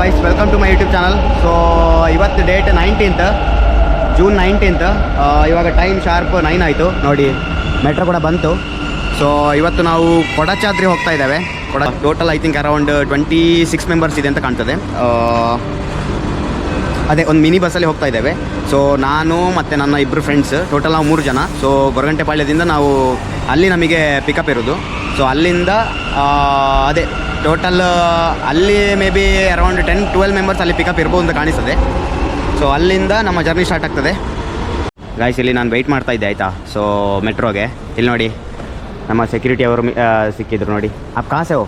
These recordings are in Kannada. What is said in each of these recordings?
Guys, welcome to my YouTube channel. So ಇವತ್ತು ಡೇಟ್ 19th ಜೂನ್ 19th. ಇವಾಗ ಟೈಮ್ ಶಾರ್ಪ್ 9 ಆಯಿತು ನೋಡಿ. ಮೆಟ್ರೋ ಕೂಡ ಬಂತು. ಸೊ ಇವತ್ತು ನಾವು ಕೊಡಚಾದ್ರಿ ಹೋಗ್ತಾ ಇದ್ದೇವೆ. Total I think around 26 members ಇದೆ ಅಂತ ಕಾಣ್ತದೆ. ಅದೇ ಒಂದು ಮಿನಿ ಬಸ್ಸಲ್ಲಿ ಹೋಗ್ತಾ ಇದ್ದೇವೆ. ಸೊ ನಾನು ಮತ್ತು ನನ್ನ ಇಬ್ಬರು ಫ್ರೆಂಡ್ಸ್, ಟೋಟಲ್ ನಾವು 3 ಜನ. ಸೊ ಗೊರಗಂಟೆಪಾಳ್ಯದಿಂದ ನಾವು ಅಲ್ಲಿ ನಮಗೆ ಪಿಕಪ್ ಇರೋದು. ಸೊ ಅಲ್ಲಿಂದ ಅದೇ ಟೋಟಲ್ ಅಲ್ಲಿ ಮೇ ಬಿ ಅರೌಂಡ್ 10-12 ಮೆಂಬರ್ಸ್ ಅಲ್ಲಿ ಪಿಕಪ್ ಇರ್ಬೋದು ಅಂತ ಕಾಣಿಸ್ತದೆ. ಸೊ ಅಲ್ಲಿಂದ ನಮ್ಮ ಜರ್ನಿ ಸ್ಟಾರ್ಟ್ ಆಗ್ತದೆ. ಗಾಯ್ಸ್, ಇಲ್ಲಿ ನಾನು ವೆಯ್ಟ್ ಮಾಡ್ತಾ ಇದ್ದೆ ಆಯಿತಾ. ಸೊ ಮೆಟ್ರೋಗೆ ಇಲ್ಲಿ ನೋಡಿ ನಮ್ಮ ಸೆಕ್ಯೂರಿಟಿ ಅವರು ಸಿಕ್ಕಿದ್ರು ನೋಡಿ. आप कहाँ से हो?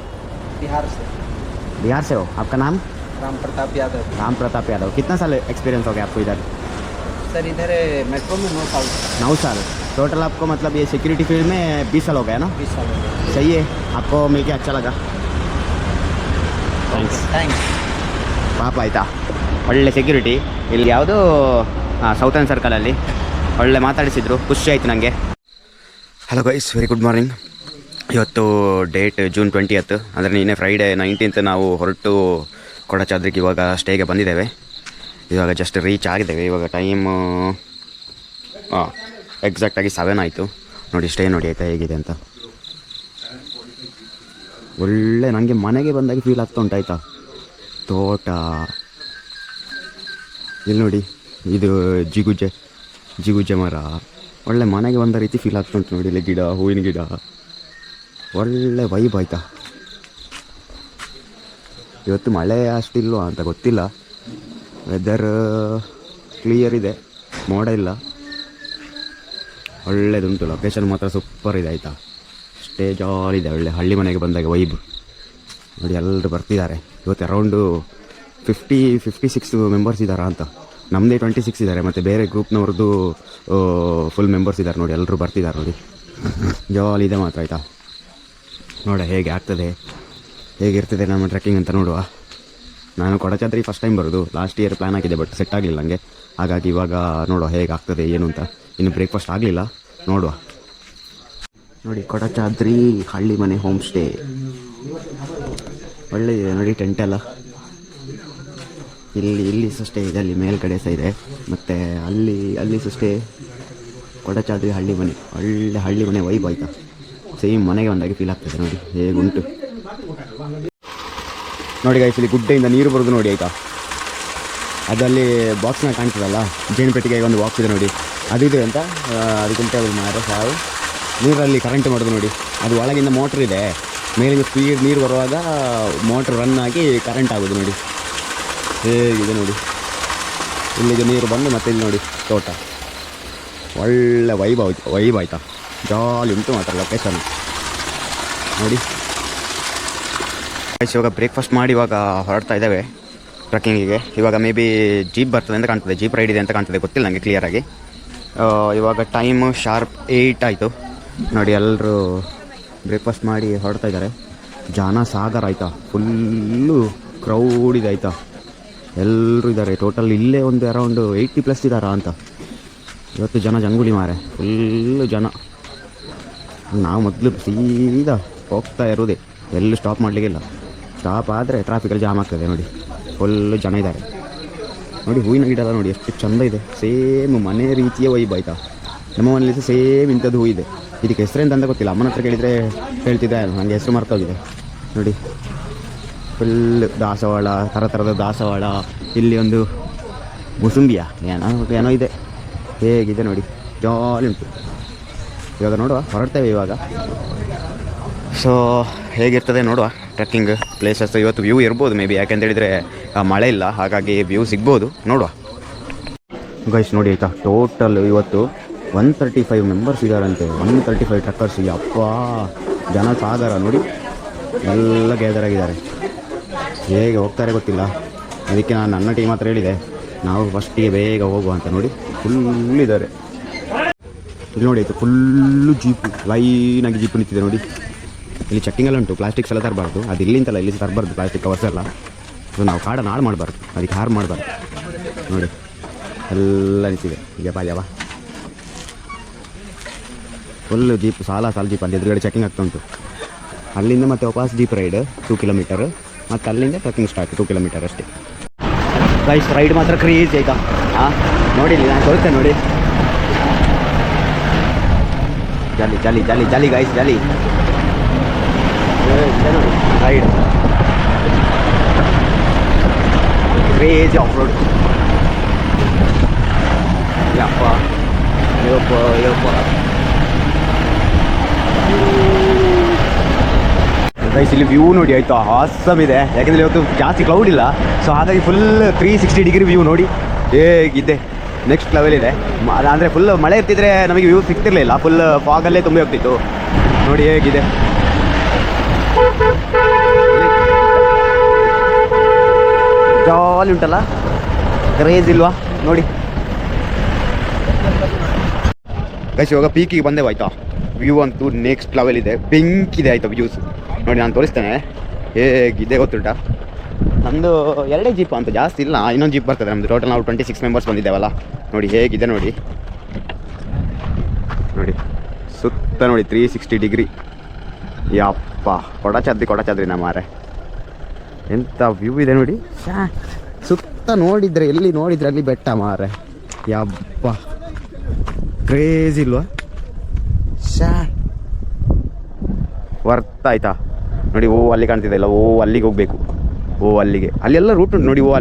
बिहार से हो. आपका नाम? राम प्रताप यादव. राम प्रताप यादव. कितना साल एक्सपीरियंस हो गया आपको इधर? सर इधर मेट्रो में 9 साल. 9 साल. टोटल आपको मतलब ये सिक्योरिटी फील्ड में 20 साल हो गया ना? 20 साल हो गया. सही है. आपको मिलके अच्छा लगा. ಥ್ಯಾಂಕ್ಸ್. ಪಾಪ ಆಯಿತಾ, ಒಳ್ಳೆ ಸೆಕ್ಯೂರಿಟಿ. ಇಲ್ಲಿ ಯಾವುದು ಸೌತರ್ನ್ ಸರ್ಕಲಲ್ಲಿ ಒಳ್ಳೆ ಮಾತಾಡಿಸಿದ್ರು, ಖುಷಿ ಆಯಿತು ನನಗೆ. Hello guys, very good morning. ಇವತ್ತು ಡೇಟ್ ಜೂನ್ 20th, ಅಂದರೆ ನಿನ್ನೆ ಫ್ರೈಡೇ 19th ನಾವು ಹೊರಟು ಕೊಡಚಾದ್ರಿಗೆ ಇವಾಗ ಸ್ಟೇಗೆ ಬಂದಿದ್ದೇವೆ. ಇವಾಗ ಜಸ್ಟ್ ರೀಚ್ ಆಗಿದ್ದೇವೆ. ಇವಾಗ ಟೈಮು ಎಕ್ಸಾಕ್ಟಾಗಿ 7 ಆಯಿತು ನೋಡಿ. ಸ್ಟೇ ನೋಡಿ ಆಯಿತಾ ಹೇಗಿದೆ ಅಂತ. ಒಳ್ಳೆ ನನಗೆ ಮನೆಗೆ ಬಂದಾಗೆ ಫೀಲ್ ಆಗ್ತಾ ಉಂಟಾಯ್ತಾ. ತೋಟ ಇಲ್ಲಿ ನೋಡಿ, ಇದು ಜಿಗುಜ್ಜೆ ಮರ, ಒಳ್ಳೆ ಮನೆಗೆ ಬಂದ ರೀತಿ ಫೀಲ್ ಆಗ್ತಾ ಉಂಟು ನೋಡಿ. ಇಲ್ಲಿ ಗಿಡ, ಹೂವಿನ ಗಿಡ, ಒಳ್ಳೆ ವೈಬ್ ಆಯಿತಾ. ಇವತ್ತು ಮಳೆ ಅಷ್ಟಿಲ್ವಾ ಅಂತ ಗೊತ್ತಿಲ್ಲ. ವೆದರ್ ಕ್ಲಿಯರ್ ಇದೆ, ಮೋಡ ಇಲ್ಲ, ಒಳ್ಳೆದುಂಟು. ಲೊಕೇಶನ್ ಮಾತ್ರ ಸೂಪರ್ ಇದೆ ಆಯಿತಾ. ಸ್ಟೇ ಜಾಲಿ ಇದೆ, ಒಳ್ಳೆ ಹಳ್ಳಿ ಮನೆಗೆ ಬಂದಾಗ ವೈಬ್ ನೋಡಿ. ಎಲ್ಲರೂ ಬರ್ತಿದ್ದಾರೆ ಇವತ್ತು. ಅರೌಂಡು 56 ಮೆಂಬರ್ಸ್ ಇದ್ದಾರಾ ಅಂತ. ನಮ್ಮದೇ 26 ಇದ್ದಾರೆ, ಮತ್ತು ಬೇರೆ ಗ್ರೂಪ್ನವ್ರದ್ದು ಫುಲ್ ಮೆಂಬರ್ಸ್ ಇದ್ದಾರೆ ನೋಡಿ. ಎಲ್ಲರೂ ಬರ್ತಿದ್ದಾರೆ ನೋಡಿ. ಜಾಲಿ ಇದೆ ಮಾತ್ರ ಆಯಿತಾ. ನೋಡ ಹೇಗೆ ಆಗ್ತದೆ, ಹೇಗಿರ್ತದೆ ನಮ್ಮ ಟ್ರೆಕ್ಕಿಂಗ್ ಅಂತ ನೋಡುವ. ನಾನು ಕೊಡಚಾದ್ರಿ ಫಸ್ಟ್ ಟೈಮ್ ಬರೋದು. ಲಾಸ್ಟ್ ಇಯರ್ ಪ್ಲ್ಯಾನ್ ಆಗಿದೆ, ಬಟ್ ಸೆಟ್ ಆಗಲಿಲ್ಲ ನನಗೆ. ಹಾಗಾಗಿ ಇವಾಗ ನೋಡುವ ಹೇಗಾಗ್ತದೆ ಏನು ಅಂತ. ಇನ್ನು ಬ್ರೇಕ್ಫಾಸ್ಟ್ ಆಗಲಿಲ್ಲ, ನೋಡುವ. ನೋಡಿ ಕೊಡಚಾದ್ರಿ ಹಳ್ಳಿ ಮನೆ ಹೋಮ್ ಸ್ಟೇ ಒಳ್ಳೆದಿದೆ ನೋಡಿ. ಟೆಂಟ್ ಎಲ್ಲ ಇಲ್ಲಿ ಸಷ್ಟೇ ಇದೆ, ಅಲ್ಲಿ ಮೇಲ್ಗಡೆ ಸಹ ಇದೆ, ಮತ್ತು ಅಲ್ಲಿ ಸಷ್ಟೇ. ಕೊಡಚಾದ್ರಿ ಹಳ್ಳಿ ಮನೆ, ಒಳ್ಳೆ ಹಳ್ಳಿ ಮನೆ ವೈಬ್ ಆಯಿತಾ. ಸೇಮ್ ಮನೆಗೆ ಬಂದಾಗೆ ಫೀಲ್ ಆಗ್ತದೆ ನೋಡಿ, ಹೇಗುಂಟು ನೋಡಿ ಗೈಸ್. ಇಲ್ಲಿ ಗುಡ್ಡೆಯಿಂದ ನೀರು ಬರೋದು ನೋಡಿ ಆಯಿತಾ. ಅದಲ್ಲಿ ಬಾಕ್ಸ್ನ ಕಾಣ್ತದಲ್ಲ, ಜೇನುಪೆಟ್ಟಿಗೆ ಒಂದು ಬಾಕ್ಸ್ ಇದೆ ನೋಡಿ. ಅದಿದೆ ಅಂತ ಅದಕ್ಕಿಂತ ಮಾರ ಸಾವು ನೀರಲ್ಲಿ ಕರೆಂಟ್ ಮಾಡೋದು ನೋಡಿ. ಅದು ಒಳಗಿಂದ ಮೋಟ್ರ್ ಇದೆ, ಮೇಲಿಂದ ಸ್ಪೀಡ್ ನೀರು ಬರುವಾಗ ಮೋಟ್ರ್ ರನ್ ಆಗಿ ಕರೆಂಟ್ ಆಗೋದು ನೋಡಿ. ಹೇಗಿದೆ ನೋಡಿ, ಇಲ್ಲಿಗೆ ನೀರು ಬಂದು ಮತ್ತೆ ಇಲ್ಲಿ ನೋಡಿ ತೋಟ, ಒಳ್ಳೆ ವೈಬ್ ಆಯಿತಾ. ಜಾಲಿ ಉಂಟು ಮಾತ್ರ ಲೊಕೇಶನ್ ನೋಡಿ. ಇವಾಗ ಬ್ರೇಕ್ಫಾಸ್ಟ್ ಮಾಡಿ ಇವಾಗ ಹೊರಡ್ತಾ ಇದ್ದೇವೆ ಟ್ರೆಕ್ಕಿಂಗಿಗೆ. ಇವಾಗ ಮೇ ಬಿ ಜೀಪ್ ಬರ್ತದೆ ಅಂತ ಕಾಣ್ತದೆ, ಜೀಪ್ ರೈಡ್ ಇದೆ ಅಂತ ಕಾಣ್ತದೆ, ಗೊತ್ತಿಲ್ಲ ನನಗೆ ಕ್ಲಿಯರಾಗಿ. ಇವಾಗ ಟೈಮು ಶಾರ್ಪ್ 8 ಆಯಿತು ನೋಡಿ. ಎಲ್ಲರೂ ಬ್ರೇಕ್ಫಾಸ್ಟ್ ಮಾಡಿ ಹೊರಡ್ತಾ ಇದ್ದಾರೆ. ಜನ ಸಾಗರ ಆಯಿತಾ, ಫುಲ್ಲು ಕ್ರೌಡ್ ಇದೆ ಆಯಿತಾ. ಎಲ್ಲರೂ ಇದ್ದಾರೆ. ಟೋಟಲ್ ಇಲ್ಲೇ ಒಂದು ಅರೌಂಡ್ 80+ ಇದ್ದಾರಾ ಅಂತ. ಇವತ್ತು ಜಂಗುಳಿ ಮಾರೆ, ಫುಲ್ಲು ಜನ. ನಾವು ಮೊದಲು ಸೀದಾ ಹೋಗ್ತಾ ಇರೋದೇ, ಎಲ್ಲೂ ಸ್ಟಾಪ್ ಮಾಡಲಿಕ್ಕಿಲ್ಲ. ಸ್ಟಾಪ್ ಆದರೆ ಟ್ರಾಫಿಕಲ್ಲಿ ಜಾಮ್ ಆಗ್ತದೆ ನೋಡಿ. ಫುಲ್ಲು ಜನ ಇದ್ದಾರೆ ನೋಡಿ. ಹೂವಿನ ಗಿಡ ಎಲ್ಲ ನೋಡಿ ಎಷ್ಟು ಚೆಂದ ಇದೆ. ಸೇಮ್ ಮನೆ ರೀತಿಯ ವೈಬ್ ಆಯಿತಾ. ನಮ್ಮ ಮನೇಲಿ ಸೇಮ್ ಇಂಥದ್ದು ಹೂ ಇದೆ. ಇದಕ್ಕೆ ಹೆಸರೆಂತ ಅಂತ ಗೊತ್ತಿಲ್ಲ, ಅಮ್ಮನ ಹತ್ರ ಕೇಳಿದರೆ ಹೇಳ್ತಿದ್ದೆ, ನನಗೆ ಹೆಸರು ಮರ್ತೋಗಿದೆ ನೋಡಿ. ಫುಲ್ ದಾಸವಾಳ, ಥರದ ದಾಸವಾಳ. ಇಲ್ಲಿ ಒಂದು ಮುಸುಂಬಿಯ ಏನೋ ಇದೆ, ಹೇಗಿದೆ ನೋಡಿ, ಜಾಲಿ ಉಂಟು. ಇವಾಗ ನೋಡುವ, ಹೊರಡ್ತೇವೆ ಇವಾಗ. ಸೊ ಹೇಗಿರ್ತದೆ ನೋಡುವ ಟ್ರೆಕ್ಕಿಂಗ್ ಪ್ಲೇಸಸ್. ಇವತ್ತು ವ್ಯೂ ಇರ್ಬೋದು ಮೇ ಬಿ, ಯಾಕೆಂತೇಳಿದರೆ ಮಳೆ ಇಲ್ಲ, ಹಾಗಾಗಿ ವ್ಯೂ ಸಿಗ್ಬೋದು, ನೋಡುವ ಗೈಸ್. ನೋಡಿ ಆಯಿತಾ, ಟೋಟಲ್ ಇವತ್ತು 135 ಮೆಂಬರ್ಸ್ ಇದ್ದಾರಂತೆ. 135 ಟ್ರಕ್ಕರ್ಸ್. ಅಪ್ಪ ಜನ ಸಾಗರ ನೋಡಿ, ಎಲ್ಲ ಗ್ಯಾದರ್ ಆಗಿದ್ದಾರೆ. ಹೇಗೆ ಹೋಗ್ತಾರೆ ಗೊತ್ತಿಲ್ಲ. ಅದಕ್ಕೆ ನಾನು ನನ್ನ ಟೀಮ್ ಹತ್ರ ಹೇಳಿದೆ, ನಾವು ಫಸ್ಟಿಗೆ ಬೇಗ ಹೋಗುವ ಅಂತ. ನೋಡಿ ಫುಲ್ ಇದ್ದಾರೆ ಇಲ್ಲಿ ನೋಡಿ ಆಯಿತು. ಫುಲ್ಲು ಜೀಪು, ಲೈನಾಗಿ ಜೀಪು ನಿಂತಿದೆ ನೋಡಿ. ಇಲ್ಲಿ ಚೆಕ್ಕಿಂಗ್ ಎಲ್ಲ ಉಂಟು. ಪ್ಲಾಸ್ಟಿಕ್ಸ್ ಎಲ್ಲ ತರಬಾರ್ದು, ಅದು ಇಲ್ಲಿಂತಲ್ಲ, ಇಲ್ಲಿ ತರಬಾರ್ದು ಪ್ಲಾಸ್ಟಿಕ್ ಕವರ್ಸ್ ಎಲ್ಲ. ಸೊ ನಾವು ಕಾಡನ್ನು ಹಾಳು ಮಾಡಬಾರ್ದು, ಅದಕ್ಕೆ ಹಾರು ಮಾಡಬಾರ್ದು ನೋಡಿ. ಎಲ್ಲ ನಿಂತಿದೆ ಈಗ ಬಾಯವ. ಫುಲ್ಲು ಜೀಪ್, ಸಾಲ ಜೀಪ್ ಅಲ್ಲಿ ಎದುರುಗಡೆ ಚೆಕಿಂಗ್ ಆಗ್ತಾ ಉಂಟು. ಅಲ್ಲಿಂದ ಮತ್ತೆ ವಾಪಸ್ ಜೀಪ್ ರೈಡ್ 2 ಕಿಲೋಮೀಟರ್. ಮತ್ತು ಅಲ್ಲಿಂದ ಟ್ರೆಕ್ಕಿಂಗ್ ಸ್ಟಾರ್ಟ್ 2 ಕಿಲೋಮೀಟರ್ ಅಷ್ಟೇ. ಗೈಸ್ ರೈಡ್ ಮಾತ್ರ ಕ್ರೇಜಿ ಆಯಿತಾ. ಹಾಂ ನೋಡಿ ನಾನು ತೋರಿಸ್ತೇನೆ ನೋಡಿ. ಜಾಲಿ ಜಾಲಿ ಜಾಲಿ ಜಾಲಿ ಗೈಸ್ ಜಾಲಿ ನೋಡಿ ರೈಡ್ ಕ್ರೇಜಿ ಆಫ್ ರೋಡ್. ಯಪ್ಪ ಯಪ್ಪ ಯಪ್ಪ ಗೈಸ್ ಇಲ್ಲಿ ವ್ಯೂ ನೋಡಿ ಆಯಿತಾ, ಆಸಮ್ ಇದೆ. ಯಾಕೆಂದರೆ ಇವತ್ತು ಜಾಸ್ತಿ ಕ್ಲೌಡ್ ಇಲ್ಲ, ಸೊ ಹಾಗಾಗಿ ಫುಲ್ 360 ಡಿಗ್ರಿ ವ್ಯೂ ನೋಡಿ ಹೇಗಿದೆ. ನೆಕ್ಸ್ಟ್ ಲೆವೆಲ್ ಇದೆ. ಅಂದರೆ ಫುಲ್ ಮಳೆ ಇರ್ತಿದ್ರೆ ನಮಗೆ ವ್ಯೂ ಸಿಗ್ತಿರ್ಲಿಲ್ಲ, ಫುಲ್ ಫಾಗಲ್ಲೇ ತುಂಬಿ ಹೋಗ್ತಿತ್ತು. ನೋಡಿ ಹೇಗಿದೆ. ಜಾಲಿ ಉಂಟಲ್ಲ, ಕ್ರೇಜ್ ಇಲ್ವಾ ನೋಡಿ ಗೈಸ್. ಇವಾಗ ಪೀಕಿಗೆ ಬಂದೇವು ಆಯಿತಾ. ವ್ಯೂ ಅಂತೂ ನೆಕ್ಸ್ಟ್ ಲೆವೆಲ್ ಇದೆ, ಬೆಂಕಿದೆ ಆಯಿತಾ ವ್ಯೂಸ್ ನೋಡಿ. ನಾನು ತೋರಿಸ್ತೇನೆ ಹೇಗಿದೆ ಗೊತ್ತುಂಟ. ನಮ್ಮದು 2 ಜೀಪ್ ಅಂತ ಜಾಸ್ತಿ ಇಲ್ಲ, ಇನ್ನೊಂದು ಜೀಪ್ ಬರ್ತದೆ ನಮ್ಮದು. ಟೋಟಲ್ ನಾವು 26 ಮೆಂಬರ್ಸ್ ಬಂದಿದ್ದೇವಲ್ಲ. ನೋಡಿ ಹೇಗಿದೆ ನೋಡಿ. ನೋಡಿ ಸುತ್ತ ನೋಡಿ 360 ಡಿಗ್ರಿ. ಯಪ್ಪ ಕೊಡಚಾದ್ರಿ ನಮ್ಮ ಮಾರೆ, ಎಂಥ ವ್ಯೂ ಇದೆ ನೋಡಿ. ಸುತ್ತ ನೋಡಿದರೆ ಎಲ್ಲಿ ನೋಡಿದರೆ ಅಲ್ಲಿ ಬೆಟ್ಟ ಮಾರೆ. ಯಪ್ಪ ಕ್ರೇಜ್ ಇಲ್ವಾ. ವರ್ತ್ ಆಯ್ತಾ ನೋಡಿ. ಓ ಅಲ್ಲಿ ಕಾಣ್ತಿದೆ ಇಲ್ಲ, ಓ ಅಲ್ಲಿಗೆ ಹೋಗಬೇಕು. ಓ ಅಲ್ಲಿಗೆ, ಅಲ್ಲೆಲ್ಲ ರೂಟ್ ಉಂಟು ನೋಡಿ. ಓ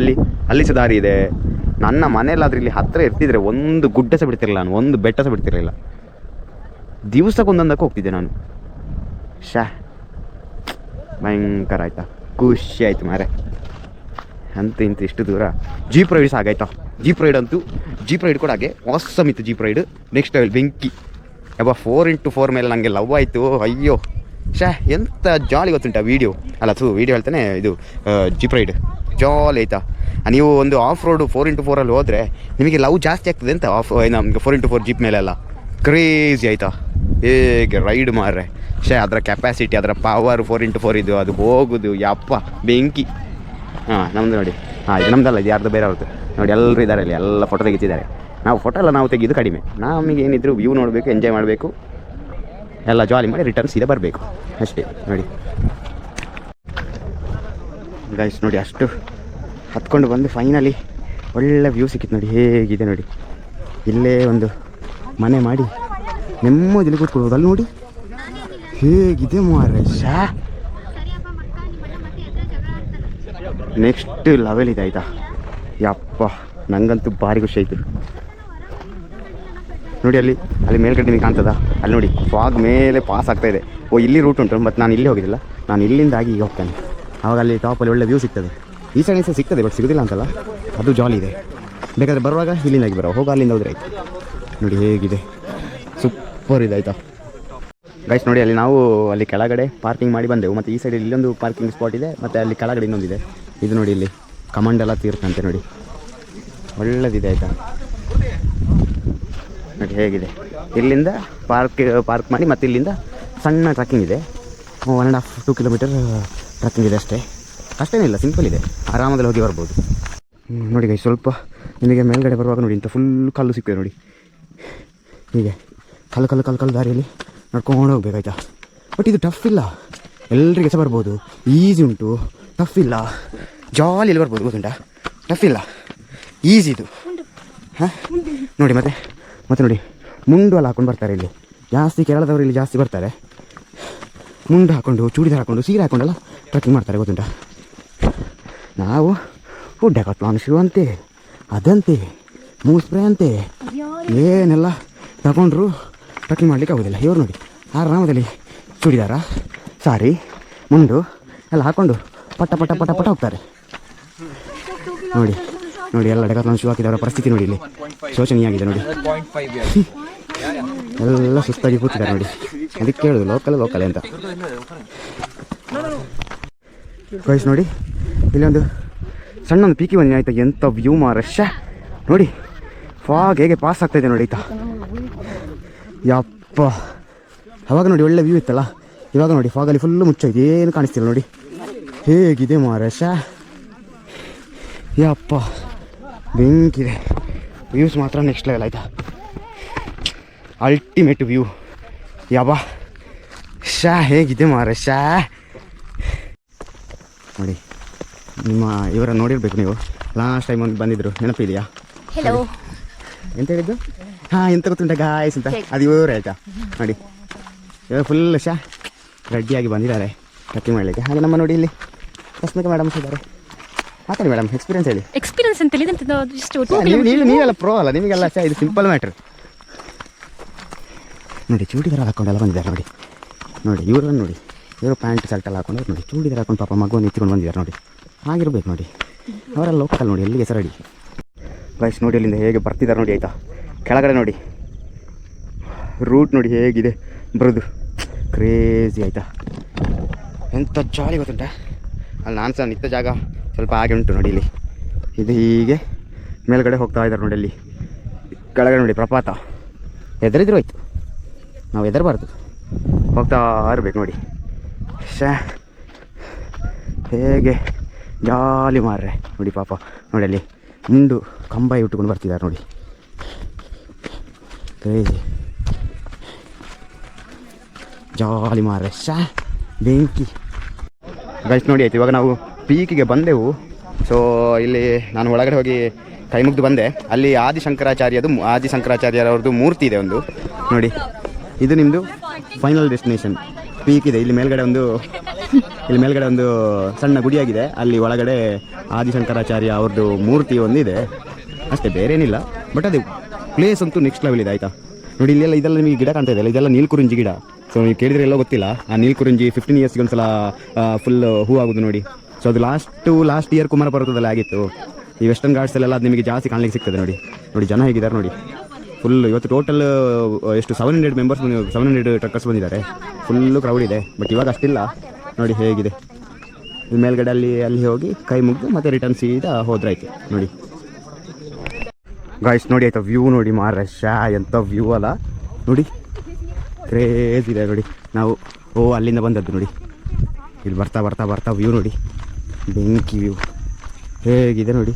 ಅಲ್ಲಿ ಸಹ ದಾರಿ ಇದೆ. ನನ್ನ ಮನೆಯಲ್ಲಾದ್ರೆ ಇಲ್ಲಿ ಹತ್ತಿರ ಇರ್ತಿದ್ರೆ ಒಂದು ಗುಡ್ಡ ಸಹ ಬಿಡ್ತಿರಲಿಲ್ಲ ನಾನು, ಒಂದು ಬೆಟ್ಟ ಸಹ ಬಿಡ್ತಿರಲಿಲ್ಲ. ದಿವಸಕ್ಕೊಂದೊಂದಕ್ಕೆ ಹೋಗ್ತಿದ್ದೆ ನಾನು. ಭಯಂಕರ ಆಯ್ತಾ, ಖುಷಿ ಆಯ್ತು ಮಾರೆ. ಅಂತ ಇಂತ ಇಷ್ಟು ದೂರ ಜೀಪ್ ರೈಡ್ ಸಹ ಆಗಾಯ್ತಾ. ಜೀಪ್ ರೈಡ್ ಕೂಡ ಹಾಗೆ ಆಸಮ್ ಇತ್ತು ಜೀಪ್ ರೈಡ್. ನೆಕ್ಸ್ಟ್ ಲೆವೆಲ್ ಬೆಂಕಿ. ಯಬ್ಬ 4x4 ಮೇಲೆ ನನಗೆ ಲವ್ ಆಯಿತು. ಅಯ್ಯೋ ಎಂಥ ಜಾಲಿ ಗೊತ್ತುಂಟ. ವೀಡಿಯೋ ಹೇಳ್ತಾನೆ, ಇದು ಜೀಪ್ ರೈಡ್ ಜಾಲಿ ಆಯಿತಾ. ನೀವು ಒಂದು ಆಫ್ ರೋಡ್ 4x4 ಹೋದರೆ ನಿಮಗೆ ಲವ್ ಜಾಸ್ತಿ ಆಗ್ತದೆ ಅಂತ. ನಮಗೆ 4x4 ಜೀಪ್ ಮೇಲೆಲ್ಲ ಕ್ರೇಜಿ ಆಯಿತಾ. ಹೇಗೆ ರೈಡ್ ಮಾರ್ರೆ. ಅದರ ಕೆಪಾಸಿಟಿ, ಅದರ ಪವರ್ 4x4 ಇದು, ಅದು ಹೋಗೋದು ಯಪ್ಪ ಬೆಂಕಿ. ನಮ್ಮದು ನೋಡಿ. ಇದು ನಮ್ಮದಲ್ಲ, ಇದು ಯಾರ್ದು ಬೇರೆ ಅವ್ರದ್ದು ನೋಡಿ. ಎಲ್ಲರೂ ಇದ್ದಾರೆ ಇಲ್ಲಿ, ಎಲ್ಲ ಫೋಟೋ ತೆಗಿತಿದ್ದಾರೆ. ನಾವು ತೆಗೆದು ಕಡಿಮೆ. ನಮಗೆ ಏನಿದ್ರು ವ್ಯೂ ನೋಡಬೇಕು, ಎಂಜಾಯ್ ಮಾಡಬೇಕು, ಎಲ್ಲ ಜಾಲಿ ಮಾಡಿ ರಿಟರ್ನ್ ಸೀದಾ ಬರಬೇಕು ಅಷ್ಟೇ ನೋಡಿ. ಗೈಸ್ ನೋಡಿ ಅಷ್ಟು ಹತ್ಕೊಂಡು ಬಂದು ಫೈನಲಿ ಒಳ್ಳೆ ವ್ಯೂ ಸಿಕ್ಕಿತ್ತು ನೋಡಿ. ಹೇಗಿದೆ ನೋಡಿ. ಇಲ್ಲೇ ಒಂದು ಮನೆ ಮಾಡಿ ನೆಮ್ಮದಿಲಿ ಕೂತ್ಕೊಳ್ಬೋದು. ಅಲ್ಲಿ ನೋಡಿ ಹೇಗಿದೆ ಮಾರ್ರೆ. ನೆಕ್ಸ್ಟ್ ಲೆವೆಲ್ ಇದೆ ಆಯಿತಾ. ಯಪ್ಪ ನನಗಂತೂ ಭಾರಿ ಖುಷಿ ಆಯಿತು ನೋಡಿ. ಅಲ್ಲಿ ಮೇಲ್ಗಡೆ ನಿಮಗೆ ಕಾಣ್ತದ, ಅಲ್ಲಿ ನೋಡಿ ಫಾಗ್ ಮೇಲೆ ಪಾಸ್ ಆಗ್ತಾಯಿದೆ. ಓ ಇಲ್ಲಿ ರೂಟ್ ಉಂಟು, ಬಟ್ ನಾನು ಇಲ್ಲಿ ಹೋಗಿದ್ದಿಲ್ಲ. ನಾನು ಇಲ್ಲಿಂದಾಗಿ ಈಗ ಹೋಗ್ತೇನೆ. ಆವಾಗ ಅಲ್ಲಿ ಟಾಪಲ್ಲಿ ಒಳ್ಳೆ ವ್ಯೂ ಸಿಗ್ತದೆ. ಈ ಸೈಡ್ ಸಹ ಸಿಗ್ತದೆ, ಬಟ್ ಸಿಗೋದಿಲ್ಲ ಅಂತಲ್ಲ, ಅದು ಜಾಲಿ ಇದೆ. ಬೇಕಾದರೆ ಬರುವಾಗ ಇಲ್ಲಿಂದಾಗಿ ಹೋಗಿ ಅಲ್ಲಿಂದ ಹೋದ್ರೆ ಆಯ್ತು. ನೋಡಿ ಹೇಗಿದೆ, ಸೂಪರ್ ಇದೆ ಆಯಿತಾ ಗೈಸ್. ನೋಡಿ ಅಲ್ಲಿ ಕೆಳಗಡೆ ಪಾರ್ಕಿಂಗ್ ಮಾಡಿ ಬಂದೆವು. ಮತ್ತು ಈ ಸೈಡ್ ಇಲ್ಲೊಂದು ಪಾರ್ಕಿಂಗ್ ಸ್ಪಾಟ್ ಇದೆ, ಮತ್ತು ಅಲ್ಲಿ ಕೆಳಗಡೆ ಇನ್ನೊಂದಿದೆ. ಇದು ನೋಡಿ ಇಲ್ಲಿ ಕಮಂಡಲ ತೀರ್ಥ ಅಂತೆ ನೋಡಿ, ಒಳ್ಳೆದಿದೆ ಆಯಿತಾ. ನೋಡಿ ಹೇಗಿದೆ. ಇಲ್ಲಿಂದ ಪಾರ್ಕ್ ಮಾಡಿ ಮತ್ತು ಇಲ್ಲಿಂದ ಸಣ್ಣ ಟ್ರಕ್ಕಿಂಗ್ ಇದೆ. 1.5-2 ಕಿಲೋಮೀಟರ್ ಟ್ರಕ್ಕಿಂಗ್ ಇದೆ ಅಷ್ಟೇ. ಅಷ್ಟೇನಿಲ್ಲ, ಸಿಂಪಲ್ ಇದೆ, ಆರಾಮದಲ್ಲಿ ಹೋಗಿ ಬರ್ಬೋದು. ನೋಡಿ ಗೈಸ್, ಸ್ವಲ್ಪ ನಿಮಗೆ ಮೇಲ್ಗಡೆ ಬರುವಾಗ ನೋಡಿ ಇಂಥ ಫುಲ್ ಕಲ್ಲು ಸಿಗ್ತದೆ ನೋಡಿ. ಹೀಗೆ ಕಲ್ಲು ದಾರಿಯಲ್ಲಿ ನಡ್ಕೊಂಡು ಹೋಗ್ಬೇಕಾಯ್ತಾ. ಬಟ್ ಇದು ಟಫ್ ಇಲ್ಲ, ಎಲ್ರಿಗೆ ಸಹ ಬರ್ಬೋದು. ಈಸಿ ಉಂಟು, ಟಫ್ ಇಲ್ಲ, ಜಾಲಿಯಲ್ಲಿ ಬರ್ಬೋದು ಗೊತ್ತುಂಟ. ಟಫ್ ಇಲ್ಲ, ಈಸಿ ಇದು. ನೋಡಿ ಮತ್ತೆ ನೋಡಿ ಮುಂಡು ಎಲ್ಲ ಹಾಕೊಂಡು ಬರ್ತಾರೆ ಇಲ್ಲಿ ಜಾಸ್ತಿ. ಕೇರಳದವರು ಇಲ್ಲಿ ಜಾಸ್ತಿ ಬರ್ತಾರೆ. ಮುಂಡು ಹಾಕ್ಕೊಂಡು, ಚೂಡಿದಾರ ಹಾಕ್ಕೊಂಡು, ಸೀರೆ ಹಾಕ್ಕೊಂಡೆಲ್ಲ ಟ್ರಕ್ಕಿಂಗ್ ಮಾಡ್ತಾರೆ ಗೊತ್ತುಂಟ. ನಾವು ಡೆಕಾಥ್ಲಾನ್ ಶೂ ಅಂತೆ, ಅದಂತೆ, ಮೂಸ್ ಸ್ಪ್ರೇ ಅಂತೆ, ಏನೆಲ್ಲ ತಗೊಂಡ್ರು ಟ್ರಕ್ಕಿಂಗ್ ಮಾಡ್ಲಿಕ್ಕೆ ಆಗೋದಿಲ್ಲ. ಇವ್ರು ನೋಡಿ ಆರಾಮದಲ್ಲಿ ಚೂಡಿದಾರ, ಸಾರಿ, ಮುಂಡು ಎಲ್ಲ ಹಾಕ್ಕೊಂಡು ಪಟ ಹೋಗ್ತಾರೆ. ನೋಡಿ ಎಲ್ಲ ಡೆಕಾಥ್ಲಾನ್ ಶೂ ಹಾಕಿದವರ ಪರಿಸ್ಥಿತಿ ನೋಡಿ. ಇಲ್ಲಿ ಶೋಚನೀಯಾಗಿದೆ ನೋಡಿ. ಎಲ್ಲ ಸುಸ್ತಾಗಿ ಕೂತಿದ್ದಾರೆ ನೋಡಿ. ಅದಕ್ಕೆ ಕೇಳೋದು ಲೋಕಲ್ ಅಂತ ಗೈಸ್. ನೋಡಿ ಇಲ್ಲೊಂದು ಸಣ್ಣ ಒಂದು ಪೀಕಿ ಬನ್ನಿ ಆಯಿತಾ. ಎಂಥ ವ್ಯೂ ಮಾರಶ ನೋಡಿ. ಫಾಗ್ ಹೇಗೆ ಪಾಸ್ ಆಗ್ತಾಯಿದೆ ನೋಡಿ ಆಯಿತಾ. ಯಪ್ಪ ಅವಾಗ ನೋಡಿ ಒಳ್ಳೆ ವ್ಯೂ ಇತ್ತಲ್ಲ. ಇವಾಗ ನೋಡಿ ಫಾಗಲ್ಲಿ ಫುಲ್ಲು ಮುಚ್ಚೈತೆ, ಏನು ಕಾಣಿಸ್ತಿಲ್ಲ ನೋಡಿ. ಹೇಗಿದೆ ಮಾರಶ. ಯಪ್ಪ ಬೆಂಕಿದೆ. ವ್ಯೂಸ್ ಮಾತ್ರ ನೆಕ್ಸ್ಟ್ ಲೆವೆಲ್ ಆಯಿತಾ. ಅಲ್ಟಿಮೇಟ್ ವ್ಯೂ ಹೇಗಿದೆ ಮಾರಶ. ನೋಡಿ ನಿಮ್ಮ ಇವರ ನೋಡಿರ್ಬೇಕು ನೀವು, ಲಾಸ್ಟ್ ಟೈಮ್ ಒಂದು ಬಂದಿದ್ರು, ನೆನಪಿದೆಯಾ? ಹೆಲೋ. ಎಂತ ಹೇಳಿದ್ದು? ಹಾಂ, ಎಂತ ಗೊತ್ತುಂಟ ಗಾಯ್ಸ್ ಅಂತ, ಅದು ಇವರೇ ಆಯಿತಾ ನೋಡಿ. ಇವಾಗ ಫುಲ್ ರೆಡಿಯಾಗಿ ಬಂದಿದ್ದಾರೆ ಟ್ರಕ್ಕಿಂಗ್ ಮಾಡಲಿಕ್ಕೆ. ಹಾಗೆ ನಮ್ಮ ನೋಡಿ ಇಲ್ಲಿ ರಶ್ಮಿಕಾ ಮೇಡಮ್ ಇದ್ದಾರೆ. ಮಾತಾಡಿ ಮೇಡಮ್, ಎಕ್ಸ್ಪೀರಿಯನ್ಸ್ ಹೇಳಿ. ಎಕ್ಸ್ಪೀರಿಯನ್ಸ್ ಅಂತ ನೀವೆಲ್ಲ ಪ್ರೋ ಅಲ್ಲ, ನಿಮಗೆಲ್ಲ ಇದು ಸಿಂಪಲ್ ಮ್ಯಾಟ್ರ್. ನೋಡಿ ಚೂಡಿದಾರ ಹಾಕೊಂಡೆಲ್ಲ ಬಂದಿದ್ದಾರೆ ನೋಡಿ. ನೋಡಿ ಇವ್ರನ್ನ ನೋಡಿ, ಇವರು ಪ್ಯಾಂಟ್ ಶರ್ಟ್ ಎಲ್ಲ ಹಾಕೊಂಡು ನೋಡಿ, ಚೂಡಿದಾರ ಹಾಕೊಂಡು ಪಾಪ ಮಗುವನ್ನು ಎತ್ತಿಕೊಂಡು ಬಂದಿದ್ದಾರೆ ನೋಡಿ. ಹಾಗಿರ್ಬೇಕು ನೋಡಿ, ಅವರೆಲ್ಲ ಲೋಕಲ್ ನೋಡಿ, ಎಲ್ಲಿಗೆ ಸರಡಿ ಗೈಸ್. ನೋಡಿ ಅಲ್ಲಿಂದ ಹೇಗೆ ಬರ್ತಿದ್ದಾರೆ ನೋಡಿ ಆಯಿತಾ. ಕೆಳಗಡೆ ನೋಡಿ ರೂಟ್ ನೋಡಿ ಹೇಗಿದೆ ಬರೋದು, ಕ್ರೇಜಿ ಆಯಿತಾ. ಎಂಥ ಜಾಲಿ ಗೊತ್ತುಂಟ ಅಲ್ಲಿ. ನಾನು ಸಹ ನಿಂತ ಜಾಗ ಸ್ವಲ್ಪ ಹಾಗೆ ಉಂಟು ನೋಡಿ ಇಲ್ಲಿ. ಇದು ಹೀಗೆ ಮೇಲ್ಗಡೆ ಹೋಗ್ತಾ ಇದ್ದಾರೆ ನೋಡಿ. ಅಲ್ಲಿ ಕೆಳಗಡೆ ನೋಡಿ ಪ್ರಪಾತ. ಹೆದರಿದ್ರು ಆಯಿತು, ನಾವು ಹೆದರಬಾರ್ದು, ಹೋಗ್ತಾ ಇರ್ಬೇಕು ನೋಡಿ. ಹೇಗೆ ಜಾಲಿ ಮಾರ್ರೆ ನೋಡಿ ಪಾಪ. ನೋಡಿ ಅಲ್ಲಿ ಮುಂಡು ಕಂಬ ಇಟ್ಟುಕೊಂಡು ಬರ್ತಿದ್ದಾರೆ ನೋಡಿ, ಕ್ರೇಜಿ ಜಾಲಿ ಮಾರ್ರೆ. ಬೆಂಕಿ ಗೈಸ್ ನೋಡಿ ಆಯ್ತು. ಇವಾಗ ನಾವು ಪೀಕಿಗೆ ಬಂದೆವು. ಸೊ ಇಲ್ಲಿ ನಾನು ಒಳಗಡೆ ಹೋಗಿ ಕೈ ಮುಗ್ದು ಬಂದೆ. ಅಲ್ಲಿ ಆದಿಶಂಕರಾಚಾರ್ಯರವ್ರದ್ದು ಮೂರ್ತಿ ಇದೆ ಒಂದು ನೋಡಿ. ಇದು ನಿಮ್ಮದು ಫೈನಲ್ ಡೆಸ್ಟಿನೇಷನ್ ಪೀಕ್ ಇದೆ. ಇಲ್ಲಿ ಮೇಲ್ಗಡೆ ಒಂದು ಸಣ್ಣ ಗುಡಿಯಾಗಿದೆ. ಅಲ್ಲಿ ಒಳಗಡೆ ಆದಿಶಂಕರಾಚಾರ್ಯ ಅವ್ರದ್ದು ಮೂರ್ತಿ ಒಂದಿದೆ ಅಷ್ಟೇ, ಬೇರೆ ಏನಿಲ್ಲ. ಬಟ್ ಅದು ಪ್ಲೇಸ್ ಅಂತೂ ನೆಕ್ಸ್ಟ್ ಲೆವೆಲ್ ಇದೆ ಆಯಿತಾ. ನೋಡಿ ಇಲ್ಲೆಲ್ಲ ಇದೆಲ್ಲ ನಿಮಗೆ ಗಿಡ ಕಾಣ್ತಾ ಇದೆ, ಇದೆಲ್ಲ ನೀಲ್ಕುರಿಂಜಿ ಗಿಡ. ಸೊ ನೀವು ಕೇಳಿದ್ರೆ ಎಲ್ಲೋ ಗೊತ್ತಿಲ್ಲ, ಆ ನೀಲ್ಕುರಿಂಜಿ 15 ಇಯರ್ಸ್ಗೆ ಒಂದ್ಸಲ ಫುಲ್ ಹೂ ಆಗೋದು ನೋಡಿ. ಸೊ ಅದು ಲಾಸ್ಟ್ ಇಯರ್ ಕುಮಾರ ಪರ್ವತದಲ್ಲಿ ಆಗಿತ್ತು. ಈ ವೆಸ್ಟರ್ನ್ ಘಾಟ್ಸಲ್ಲೆಲ್ಲ ಅದು ನಿಮಗೆ ಜಾಸ್ತಿ ಕಾಣಲಿಕ್ಕೆ ಸಿಗ್ತದೆ ನೋಡಿ. ನೋಡಿ ಜನ ಹೇಗಿದ್ದಾರೆ ನೋಡಿ. ಫುಲ್ ಇವತ್ತು ಟೋಟಲ್ ಎಷ್ಟು 700 ಟ್ರಕ್ಕರ್ಸ್ ಬಂದಿದ್ದಾರೆ. ಫುಲ್ಲು ಕ್ರೌಡ್ ಇದೆ. ಬಟ್ ಇವಾಗ ಅಷ್ಟಿಲ್ಲ ನೋಡಿ ಹೇಗಿದೆ. ಇಲ್ಲಿ ಮೇಲ್ಗಡೆ ಅಲ್ಲಿ ಹೋಗಿ ಕೈ ಮುಗಿದು ಮತ್ತೆ ರಿಟರ್ನ್ ಸೀದಾ ಹೋದ್ರಾಯ್ತು ನೋಡಿ. ಗಾಯ್ಸ್ ನೋಡಿ ಆಯ್ತಾ, ವ್ಯೂ ನೋಡಿ ಮಾರ್ರೆ, ಎಂಥ ವ್ಯೂ ಅಲ್ಲ ನೋಡಿ, ಕ್ರೇಜ್ ಇದೆ ನೋಡಿ. ನಾವು ಅಲ್ಲಿಂದ ಬಂದದ್ದು ನೋಡಿ. ಇಲ್ಲಿ ಬರ್ತಾ ವ್ಯೂ ನೋಡಿ, ಬೆಂಕಿ ವ್ಯೂ ಹೇಗಿದೆ ನೋಡಿ.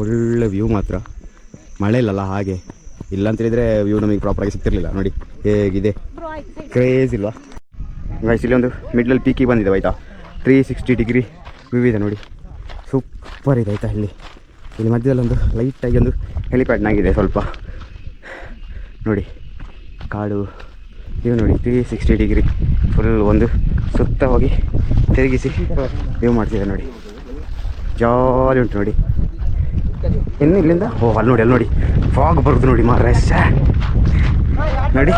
ಒಳ್ಳೆ ವ್ಯೂ ಮಾತ್ರ. ಮಳೆ ಇಲ್ಲಲ್ಲ ಹಾಗೆ, ಇಲ್ಲಂತೇಳಿದರೆ ವ್ಯೂ ನಮಗೆ ಪ್ರಾಪರಾಗಿ ಸಿಗ್ತಿರ್ಲಿಲ್ಲ ನೋಡಿ ಹೇಗಿದೆ. ಕ್ರೇಜ್ ಇಲ್ವಾ ಗೈಸ್. ಇಲ್ಲಿ ಒಂದು ಮಿಡ್ಲಲ್ಲಿ ಪೀಕಿಗೆ ಬಂದಿದೆ ಆಯಿತಾ. 360 ಡಿಗ್ರಿ ವ್ಯೂ ಇದೆ ನೋಡಿ, ಸೂಪರ್ ಇದೆ ಆಯಿತಾ. ಇಲ್ಲಿ ಮಧ್ಯದಲ್ಲಿ ಒಂದು ಲೈಟಾಗಿ ಒಂದು ಹೆಲಿಪ್ಯಾಡ್ನಾಗಿದೆ ಸ್ವಲ್ಪ ನೋಡಿ. ಕಾಡು ಇವು ನೋಡಿ 360 ಡಿಗ್ರಿ ಫುಲ್ ಒಂದು ಸುತ್ತ ಹೋಗಿ ತಿರುಗಿಸಿ ವ್ಯೂ ಮಾಡ್ತಿದೆ ನೋಡಿ. ಜಾಲಿ ಉಂಟು ನೋಡಿ. ಇನ್ನು ಇಲ್ಲಿಂದ ಅಲ್ಲಿ ನೋಡಿ ಫಾಗ್ ಬರೋದು ನೋಡಿ ಮಾರ್ರೆ, ನೋಡಿ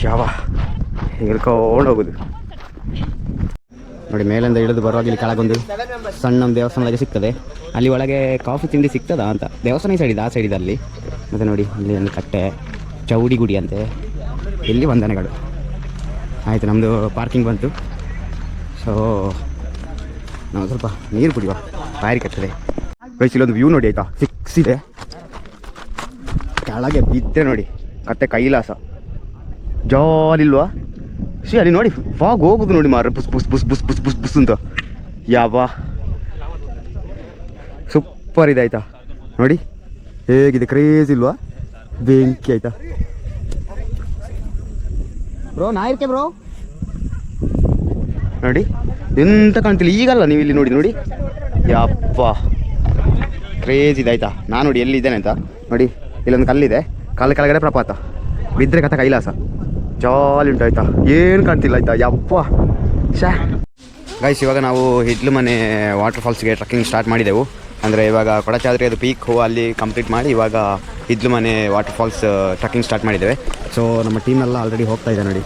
ಯಾವ ಹೇಳ್ಕೊಂಡು ಹೋಗೋದು ನೋಡಿ. ಮೇಲಿಂದ ಇಳಿದು ಬರುವಾಗ ಇಲ್ಲಿ ಕೆಳಗೊಂದು ಸಣ್ಣ ಒಂದು ದೇವಸ್ಥಾನದಾಗೆ ಸಿಗ್ತದೆ. ಅಲ್ಲಿ ಒಳಗೆ ಕಾಫಿ ತಿಂಡಿ ಸಿಗ್ತದಾ ಅಂತ. ದೇವಸ್ಥಾನ ಸೈಡಿದೆ, ಆ ಸೈಡಿದೆ ಅಲ್ಲಿ. ಮತ್ತು ನೋಡಿ ಇಲ್ಲಿ ಒಂದು ಕಟ್ಟೆ, ಚೌಡಿ ಗುಡಿ ಅಂತೆ. ಇಲ್ಲಿ ವಂದನೆಗಳು ಆಯಿತು. ನಮ್ಮದು ಪಾರ್ಕಿಂಗ್ ಬಂತು. ಸೊ ನಾವು ಸ್ವಲ್ಪ ನೀರು ಕುಡಿಯುವ, ಬಾರಿ ಕಟ್ಟದೆ. ಇಲ್ಲೊಂದು ವ್ಯೂ ನೋಡಿ ಆಯಿತಾ, ಫಿಕ್ಸ್ ಇದೆ. ಕೆಳಗೆ ಬಿದ್ದರೆ ನೋಡಿ ಕತ್ತೆ ಕೈಲಾಸ, ಜಾಲಿಲ್ವಾ. ಅಲ್ಲಿ ನೋಡಿ ಫಾಗ್ ಹೋಗುದು ನೋಡಿ ಮಾರ, ಬುಸ್ ಬುಸ್ ಬುಸ್ ಬುಸ್ ಬುಸ್ ಬುಸ್ ಬುಸ್ ಅಂತ. ಯಾವ ಸೂಪರ್ ಇದೆ ಆಯಿತಾ. ನೋಡಿ ಹೇಗಿದೆ, ಕ್ರೇಜ್ ಇಲ್ವಾ, ಬೆಂಕಿ ಆಯಿತಾ. ಬ್ರೋ ನಾಯಿರ್ಕೆ ಬ್ರೋ ನೋಡಿ ಎಂತ ಕಾಣ್ತಿಲ್ಲ ಈಗಲ್ಲ. ನೀವು ಇಲ್ಲಿ ನೋಡಿ ಯಪ್ಪ ಕ್ರೇಜ್ ಇದೆ ಆಯಿತಾ. ನಾನು ನೋಡಿ ಎಲ್ಲಿದ್ದೇನೆ ಅಂತ ನೋಡಿ. ಇಲ್ಲೊಂದು ಕಲ್ಲಿದೆ, ಕಲ್ಲು ಕೆಳಗಡೆ ಪ್ರಪಾತ, ಬಿದ್ದರೆ ಕಥ ಕೈಲಾಸ. ಜಾಲಿ ಉಂಟು ಆಯಿತಾ, ಏನು ಕಾಣ್ತಿಲ್ಲ ಆಯಿತಾ. ಯಪ್ಪ ಗೈಸ್, ಇವಾಗ ನಾವು ಹಿಡ್ಲುಮನೆ ವಾಟರ್ ಫಾಲ್ಸ್ಗೆ ಟ್ರಕ್ಕಿಂಗ್ ಸ್ಟಾರ್ಟ್ ಮಾಡಿದೆವು. ಅಂದರೆ ಇವಾಗ ಕೊಡಚಾದ್ರಿ ಅದು ಪೀಕ್ ಅಲ್ಲಿ ಕಂಪ್ಲೀಟ್ ಮಾಡಿ ಇವಾಗ Hidlumane water falls trekking start ಮಾಡಿದ್ದೇವೆ. ಸೊ ನಮ್ಮ ಟೀಮೆಲ್ಲ ಆಲ್ರೆಡಿ ಹೋಗ್ತಾ ಇದೆ ನೋಡಿ.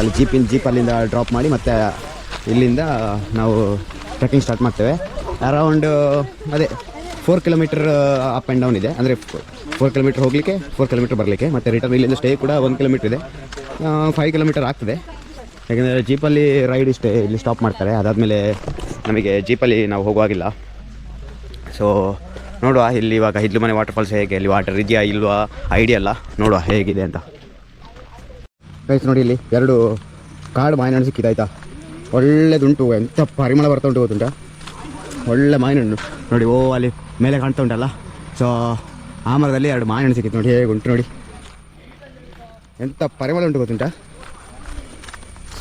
ಅಲ್ಲಿ ಜೀಪಲ್ಲಿಂದ ಡ್ರಾಪ್ ಮಾಡಿ ಮತ್ತೆ ಇಲ್ಲಿಂದ ನಾವು ಟ್ರಕ್ಕಿಂಗ್ ಸ್ಟಾರ್ಟ್ ಮಾಡ್ತೇವೆ. ಅರೌಂಡ್ ಅದೇ 4 ಕಿಲೋಮೀಟರ್ ಅಪ್ ಆ್ಯಂಡ್ ಡೌನ್ ಇದೆ. ಅಂದರೆ 4 ಕಿಲೋಮೀಟರ್ ಹೋಗಲಿಕ್ಕೆ, 4 ಕಿಲೋಮೀಟರ್ ಬರಲಿಕ್ಕೆ, ಮತ್ತು ರಿಟರ್ನ್ ಇಲ್ಲಿಂದ ಸ್ಟೇ ಕೂಡ 1 ಕಿಲೋಮೀಟರ್ ಇದೆ. 5 ಕಿಲೋಮೀಟರ್ ಆಗ್ತದೆ. ಯಾಕೆಂದರೆ ಜೀಪಲ್ಲಿ ರೈಡ್ ಇಷ್ಟೇ, ಇಲ್ಲಿ ಸ್ಟಾಪ್ ಮಾಡ್ತಾರೆ. ಅದಾದಮೇಲೆ ನಮಗೆ ಜೀಪಲ್ಲಿ ನಾವು ಹೋಗುವಾಗಿಲ್ಲ. ಸೊ ನೋಡುವ ಇಲ್ಲಿ ಇವಾಗ ಹಿಡ್ಲುಮನೆ ವಾಟರ್ ಫಾಲ್ಸ್ ಹೇಗೆ, ಅಲ್ಲಿ ವಾಟರ್ ಇದೆಯಾ ಇಲ್ವಾ ಐಡಿಯಾ ಅಲ್ಲ, ನೋಡುವ ಹೇಗಿದೆ ಅಂತ. ಗೈಸ್ ನೋಡಿ ಇಲ್ಲಿ 2 ಕಾಡು ಮಾವಿನಹಣ್ಣು ಸಿಕ್ಕಿದೆ ಆಯಿತಾ. ಒಳ್ಳೆದುಂಟು, ಎಂಥ ಪರಿಮಳ ಬರ್ತಾ ಉಂಟು ಗೊತ್ತುಂಟ, ಒಳ್ಳೆ ಮಾವಿನಹಣ್ಣು ನೋಡಿ. ಅಲ್ಲಿ ಮೇಲೆ ಕಾಣ್ತಾ ಉಂಟಲ್ಲ. ಸೊ ಆ ಮರದಲ್ಲಿ 2 ಮಾವಿನಹಣ್ಣು ಸಿಕ್ಕಿತ್ತು ನೋಡಿ, ಹೇಗೆ ಉಂಟು ನೋಡಿ, ಎಂಥ ಪರಿಮಳ ಉಂಟು ಗೊತ್ತುಂಟ.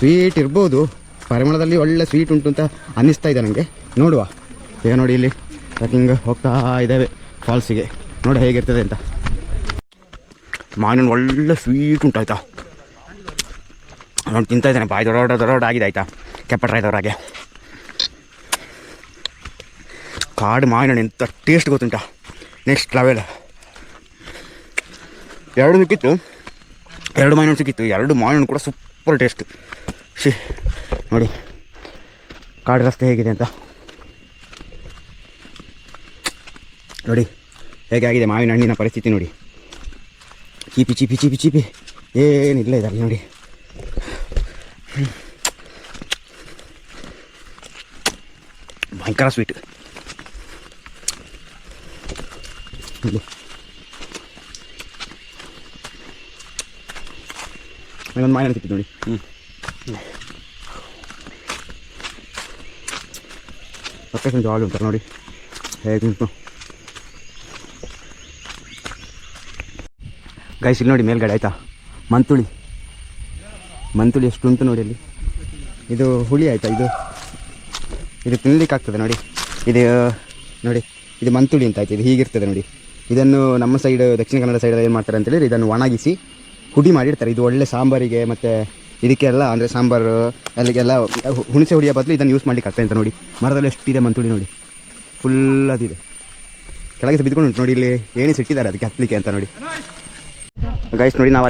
ಸ್ವೀಟ್ ಇರ್ಬೋದು, ಪರಿಮಳದಲ್ಲಿ ಒಳ್ಳೆ ಸ್ವೀಟ್ ಉಂಟು ಅಂತ ಅನ್ನಿಸ್ತಾ ಇದೆ ನನಗೆ. ನೋಡುವ ಈಗ ನೋಡಿ ಇಲ್ಲಿ ಟ್ರೆಕ್ಕಿಂಗ್ ಹೋಗ್ತಾ ಇದ್ದಾವೆ ಫಾಲ್ಸಿಗೆ, ನೋಡಿ ಹೇಗಿರ್ತದೆ ಅಂತ. ಮಾವಿನ ಒಳ್ಳೆ ಸ್ವೀಟ್ ಉಂಟಾಯ್ತಾ, ನೋಡಿ ತಿಂತಾ ಇದ್ದಾನೆ, ಬಾಯಿ ದೊಡ್ಡ ದೊಡ್ಡ ಆಗಿದೆ ಆಯಿತಾ, ಕೆಪ್ಪಟ್ರಾಯ್ದವ್ರಾಗೆ. ಕಾಡು ಮಾವಿನ ಹಣ್ಣು ಎಂಥ ಟೇಸ್ಟ್ ಗೊತ್ತುಂಟ, ನೆಕ್ಸ್ಟ್ ಲೆವೆಲ್. ಎರಡು ಸಿಕ್ಕಿತ್ತು, ಎರಡು ಮಾವಿನ ಹಣ್ಣು ಸಿಕ್ಕಿತ್ತು, ಎರಡು ಮಾವಿನ ಹಣ್ಣು ಕೂಡ ಸೂಪರ್ ಟೇಸ್ಟ್. ನೋಡಿ ಕಾಡು ರಸ್ತೆ ಹೇಗಿದೆ ಅಂತ ನೋಡಿ, ಹೇಗೆ ಆಗಿದೆ ಮಾವಿನ ಹಣ್ಣಿನ ಪರಿಸ್ಥಿತಿ ನೋಡಿ. ಚೀಪಿ ಚೀಪಿ ಚೀಪಿ ಚೀಪಿ ಏನಿಲ್ಲ ಇದರಲ್ಲಿ ನೋಡಿ. ಭಯಂಕರ ಸ್ವೀಟ್. ಒಂದು ಮಾವಿನ ಸಿಕ್ಕಿತ್ತು ನೋಡಿ. ಲೊಕೇಶನ್ ಜಾಲಿ ಉಂಟು ನೋಡಿ ಹೇಗೆ ಉಂಟು ಗೈಸ್. ಇಲ್ಲಿ ನೋಡಿ ಮೇಲ್ಗಡೆ ಆಯಿತಾ, ಮಂತುಳಿ ಎಷ್ಟು ಉಂಟು ನೋಡಿ ಅಲ್ಲಿ. ಇದು ಹುಳಿ ಆಯಿತಾ, ಇದು ತಿನ್ನಲಿಕ್ಕೆ ಆಗ್ತದೆ ನೋಡಿ. ಇದು ನೋಡಿ, ಇದು ಮಂತುಳಿ ಅಂತ ಆಯ್ತು. ಇದು ಹೀಗಿರ್ತದೆ ನೋಡಿ. ಇದನ್ನು ನಮ್ಮ ಸೈಡ್, ದಕ್ಷಿಣ ಕನ್ನಡ ಸೈಡಲ್ಲಿ ಏನು ಮಾಡ್ತಾರೆ ಅಂತೇಳಿ ಇದನ್ನು ಒಣಗಿಸಿ ಹುಡಿ ಮಾಡಿರ್ತಾರೆ. ಇದು ಒಳ್ಳೆ ಸಾಂಬಾರಿಗೆ ಮತ್ತು ಇದಕ್ಕೆಲ್ಲ, ಅಂದರೆ ಸಾಂಬಾರು ಅಲ್ಲಿಗೆಲ್ಲ ಹುಣಸೆ ಹುಡಿಯೋ ಬದಲು ಇದನ್ನು ಯೂಸ್ ಮಾಡಲಿಕ್ಕೆ ಆಗ್ತದೆ ಅಂತ ನೋಡಿ. ಮರದಲ್ಲಿ ಎಷ್ಟಿದೆ ಮಂತುಳಿ ನೋಡಿ, ಫುಲ್ ಅದಿದೆ. ಕೆಳಗೆ ಬಿದ್ಕೊಂಡು ಉಂಟು ನೋಡಿ, ಇಲ್ಲಿ ಎಣಿಸಿಟ್ಟಿದ್ದಾರೆ ಅದಕ್ಕೆ ಹತ್ತಲಿಕ್ಕೆ ಅಂತ ನೋಡಿ. ಗೈಸ್ ನೋಡಿ, ನಾವು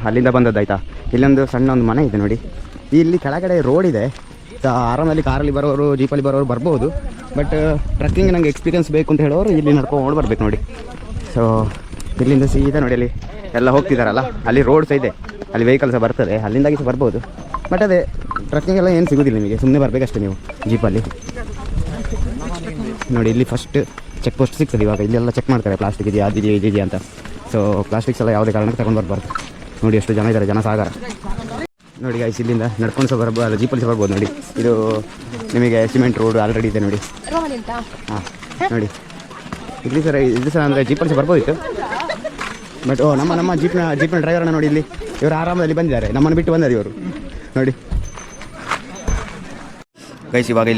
ಅಲ್ಲಿಂದ ಬಂದದ್ದಾಯ್ತಾ. ಇಲ್ಲೊಂದು ಸಣ್ಣ ಒಂದು ಮನೆ ಇದೆ ನೋಡಿ. ಇಲ್ಲಿ ಕೆಳಗಡೆ ರೋಡ್ ಇದೆ, ಆರಾಮಲ್ಲಿ ಕಾರಲ್ಲಿ ಬರೋರು, ಜೀಪಲ್ಲಿ ಬರೋರು ಬರ್ಬೋದು. ಬಟ್ ಟ್ರಕ್ಕಿಂಗ್ ನನಗೆ ಎಕ್ಸ್ಪೀರಿಯನ್ಸ್ ಬೇಕು ಅಂತ ಹೇಳೋರು ಇಲ್ಲಿ ನಡ್ಕೊಂಡು ಬರ್ಬೇಕು ನೋಡಿ. ಸೊ ಇಲ್ಲಿಂದ ಸೀದಾ ನೋಡಿ, ಅಲ್ಲಿ ಎಲ್ಲ ಹೋಗ್ತಿದ್ದಾರಲ್ಲ, ಅಲ್ಲಿ ರೋಡ್ ಸಹ ಇದೆ, ಅಲ್ಲಿ ವೆಹಿಕಲ್ಸ್ ಬರ್ತದೆ, ಅಲ್ಲಿಂದಾಗಿ ಸಹ ಬರ್ಬೋದು. ಬಟ್ ಅದೇ ಟ್ರಕ್ಕಿಂಗ್ ಎಲ್ಲ ಏನು ಸಿಗೋದಿಲ್ಲ ನಿಮಗೆ, ಸುಮ್ಮನೆ ಬರಬೇಕಷ್ಟೇ ನೀವು ಜೀಪಲ್ಲಿ ನೋಡಿ. ಇಲ್ಲಿ ಫಸ್ಟ್ ಚೆಕ್ ಪೋಸ್ಟ್ ಸಿಗ್ತದೆ. ಇವಾಗ ಇಲ್ಲೆಲ್ಲ ಚೆಕ್ ಮಾಡ್ತಾರೆ, ಪ್ಲಾಸ್ಟಿಕ್ ಇದೆಯಾ ಅದಿದೆಯಾ ಇದಿದೆಯಾ ಅಂತ. ಸೊ ಪ್ಲಾಸ್ಟಿಕ್ಸ್ ಎಲ್ಲ ಯಾವುದೇ ಕಾರಣಕ್ಕೆ ತಗೊಂಡು ಬರಬಾರ್ದು ನೋಡಿ. ಎಷ್ಟು ಜನ ಇದ್ದಾರೆ, ಜನಸಾಗರ ನೋಡಿ ಗೈಸ್. ಇಲ್ಲಿಂದ ನಡ್ಕೊಂಡು ಸಹ ಬರ್ಬೋದು, ಜೀಪಲ್ಲಿ ಸಹ ಬರ್ಬೋದು ನೋಡಿ. ಇದು ನಿಮಗೆ ಸಿಮೆಂಟ್ ರೋಡ್ ಆಲ್ರೆಡಿ ಇದೆ ನೋಡಿ. ಹಾಂ ನೋಡಿ, ಇಲ್ಲಿ ಸರ್ ಅಂದರೆ ಜೀಪಲ್ಲಿ ಸಹ ಬರ್ಬೋದಿತ್ತು. ಬಟ್ ನಮ್ಮ ಜೀಪ್ನ ಡ್ರೈವರ್ನ ನೋಡಿ, ಇಲ್ಲಿ ಇವರು ಆರಾಮದಲ್ಲಿ ಬಂದಿದ್ದಾರೆ, ನಮ್ಮನ್ನು ಬಿಟ್ಟು ಬಂದರು ಇವರು ನೋಡಿ ಗೈಸ್. ಇವಾಗ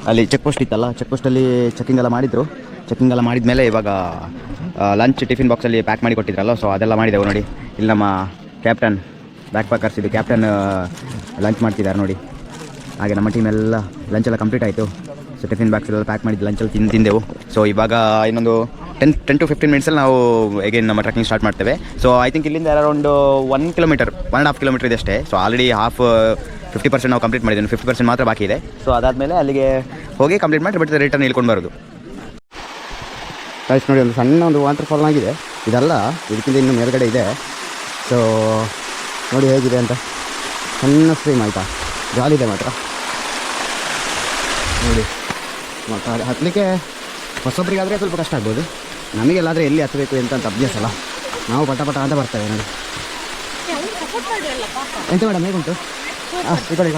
ಅಲ್ಲಿ ಚೆಕ್ ಪೋಸ್ಟ್ ಇತ್ತಲ್ಲ, ಚೆಕ್ ಪೋಸ್ಟಲ್ಲಿ ಚೆಕಿಂಗ್ ಎಲ್ಲ ಮಾಡಿದರು. ಚೆಕಿಂಗ್ ಎಲ್ಲ ಮಾಡಿದ ಮೇಲೆ ಇವಾಗ ಲಂಚ್ ಟಿಫಿನ್ ಬಾಕ್ಸಲ್ಲಿ ಪ್ಯಾಕ್ ಮಾಡಿ ಕೊಟ್ಟಿದ್ರಲ್ಲ, ಸೊ ಅದೆಲ್ಲ ಮಾಡಿದೆವು ನೋಡಿ. ಇಲ್ಲಿ ನಮ್ಮ ಕ್ಯಾಪ್ಟನ್, ಬ್ಯಾಕ್ ಪ್ಯಾಕರ್ಸ್ ಇದು ಕ್ಯಾಪ್ಟನ್ ಲಂಚ್ ಮಾಡ್ತಿದ್ದಾರೆ ನೋಡಿ. ಹಾಗೆ ನಮ್ಮ ಟೀಮೆಲ್ಲ ಲಂಚೆಲ್ಲ ಕಂಪ್ಲೀಟ್ ಆಯಿತು. ಸೊ ಟಿಫಿನ್ ಬಾಕ್ಸೆಲ್ಲ ಪ್ಯಾಕ್ ಮಾಡಿದ್ದು ಲಂಚಲ್ಲಿ ತಿಂದೆವು. ಸೊ ಇವಾಗ ಇನ್ನೊಂದು 10 to 15 ಮಿನಿಟ್ಸಲ್ಲಿ ನಾವು ಎಗೇನ್ ನಮ್ಮ ಟ್ರೆಕ್ಕಿಂಗ್ ಸ್ಟಾರ್ಟ್ ಮಾಡ್ತೇವೆ. ಸೊ ಐ ಥಿಂಕ್ ಇಲ್ಲಿಂದ ಅರೌಂಡ್ 1 ಕಿಲೋಮೀಟರ್ 1.5 ಕಿಲೋಮೀಟರ್ ಇದೆ ಅಷ್ಟೇ. ಸೊ ಆಲ್ರೆಡಿ 50% ನಾವು ಕಂಪ್ಲೀಟ್ ಮಾಡಿದ್ದೀವಿ, 50% ಮಾತ್ರ ಬಾಕಿ ಇದೆ. ಸೊ ಅದಾದಮೇಲೆ ಅಲ್ಲಿಗೆ ಹೋಗಿ ಕಂಪ್ಲೀಟ್ ಮಾಡಿ ಬಟ್ ರಿಟರ್ನ್ ಇಳ್ಕೊಂಡು ಬರೋದು. ಗೈಸ್ ನೋಡಿ, ಒಂದು ಸಣ್ಣ ಒಂದು ವಾಟರ್ ಫಾಲ್ ಆಗಿದೆ. ಇದೆಲ್ಲ ಇದಕ್ಕಿಂತ ಇನ್ನು ಮೇಲ್ಗಡೆ ಇದೆ. ಸೊ ನೋಡಿ ಹೇಗಿದೆ ಅಂತ, ಸಣ್ಣ ಸ್ಟ್ರೀಮ್ ಆಯಿತಾ, ಜಾಲಿದೆ ಮಾತ್ರ ನೋಡಿ. ಮತ್ತು ಹತ್ತಲಿಕ್ಕೆ ಹೊಸೊಬ್ಬರಿಗಾದರೆ ಸ್ವಲ್ಪ ಕಷ್ಟ ಆಗ್ಬೋದು, ನಮಗೆಲ್ಲಾದರೆ ಎಲ್ಲಿ ಹತ್ತಬೇಕು ಅಂತ ಅಭ್ಯಾಸ ಅಲ್ಲ, ನಾವು ಪಟ ಅಂತ ಬರ್ತೇವೆ ನೋಡಿ. ಎಂತ ಮೇಡಮ್ ಹೇಗುಂಟು? ಹಾಂ ಈ ಕಡೆ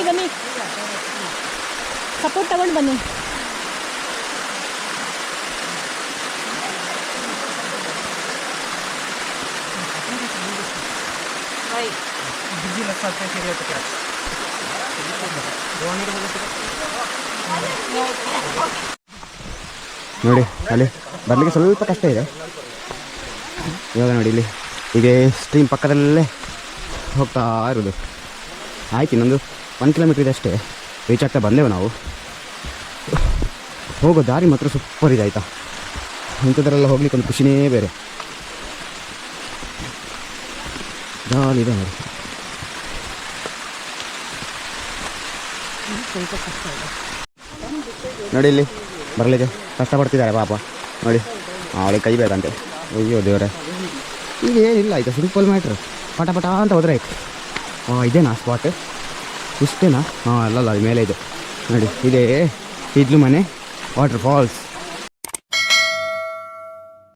ಬನ್ನಿ ಸಪೋರ್ಟ್ ತಗೊಂಡು ಬನ್ನಿ. ನೋಡಿ ಅಲ್ಲಿ ಬರಲಿಕ್ಕೆ ಸ್ವಲ್ಪ ಕಷ್ಟ ಇದೆ. ಇವಾಗ ನೋಡಿ ಇಲ್ಲಿ ಹೀಗೆ ಸ್ಟ್ರೀಮ್ ಪಕ್ಕದಲ್ಲೇ ಹೋಗ್ತಾ ಇರೋದು. ಆಯ್ತು, ಇನ್ನೊಂದು 1 ಕಿಲೋಮೀಟ್ರ್ ಇದೆ ಅಷ್ಟೇ, ರೀಚ್ ಆಗ್ತಾ ಬಂದೆವು ನಾವು. ಹೋಗೋ ದಾರಿ ಮಾತ್ರ ಸೂಪರ್ ಇದೆ ಆಯಿತಾ. ಇಂಥದ್ರೆಲ್ಲ ಹೋಗ್ಲಿಕ್ಕೆ ಒಂದು ಖುಷಿನೇ ಬೇರೆ, ಜಾಲಿ ಇದೆ ನೋಡಿ. ನೋಡಿ ಇಲ್ಲಿ ಬರಲಿಕ್ಕೆ ಕಷ್ಟಪಡ್ತಿದ್ದಾರೆ ಪಾಪ ನೋಡಿ. ಅವಳಿಗೆ ಕೈ ಬೇಕಂತೆ. ಅಯ್ಯೋ ದೇವರೇ, ಈಗ ಏನಿಲ್ಲ ಆಯಿತಾ, ಸಿಂಪಲ್ ಮ್ಯಾಟ್ರ್, ಪಟ ಅಂತ ಹೋದ್ರೆ ಆಯ್ತು. ಇದೇನಾ ಸ್ಪಾಟ್? ಇಷ್ಟೇನಾ? ಅಲ್ಲಲ್ಲ, ಅದು ಮೇಲೆ ಇದೆ ನೋಡಿ. ಇದೇ ಇದ್ಲು ಮನೆ, ವಾಟರ್ ಫಾಲ್ಸ್.